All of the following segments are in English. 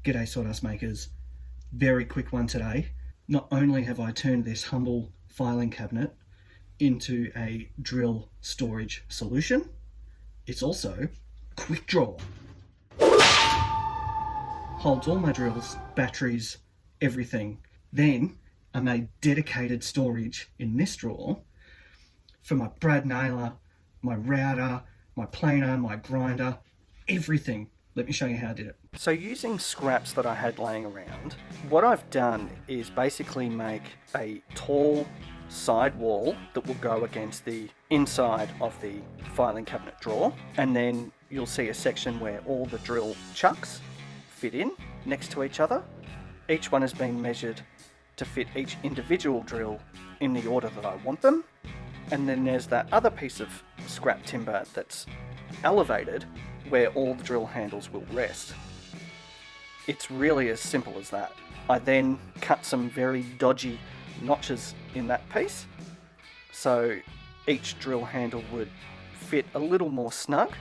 G'day Sawdust Makers. Very quick one today. Not only have I turned this humble filing cabinet into a drill storage solution, it's also quick draw. Holds all my drills, batteries, everything. Then I made dedicated storage in this drawer for my brad nailer, my router, my planer, my grinder, everything. Let me show you how I did it. So using scraps that I had laying around, what I've done is basically make a tall side wall that will go against the inside of the filing cabinet drawer, and then you'll see a section where all the drill chucks fit in next to each other. Each one has been measured to fit each individual drill in the order that I want them, and then there's that other piece of scrap timber that's elevated where all the drill handles will rest. It's really as simple as that. I then cut some very dodgy notches in that piece, so each drill handle would fit a little more snug.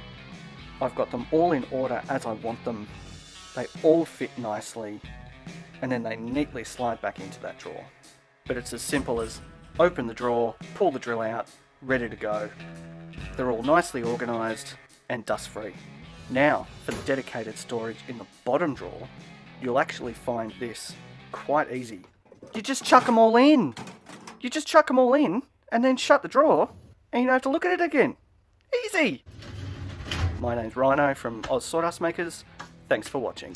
I've got them all in order as I want them. They all fit nicely, and then they neatly slide back into that drawer. But it's as simple as open the drawer, pull the drill out, ready to go. They're all nicely organised and dust free. Now, for the dedicated storage in the bottom drawer, you'll actually find this quite easy. You just chuck them all in. You just chuck them all in and then shut the drawer and you don't have to look at it again. Easy! My name's Rhino from Oz Sawdust Makers. Thanks for watching.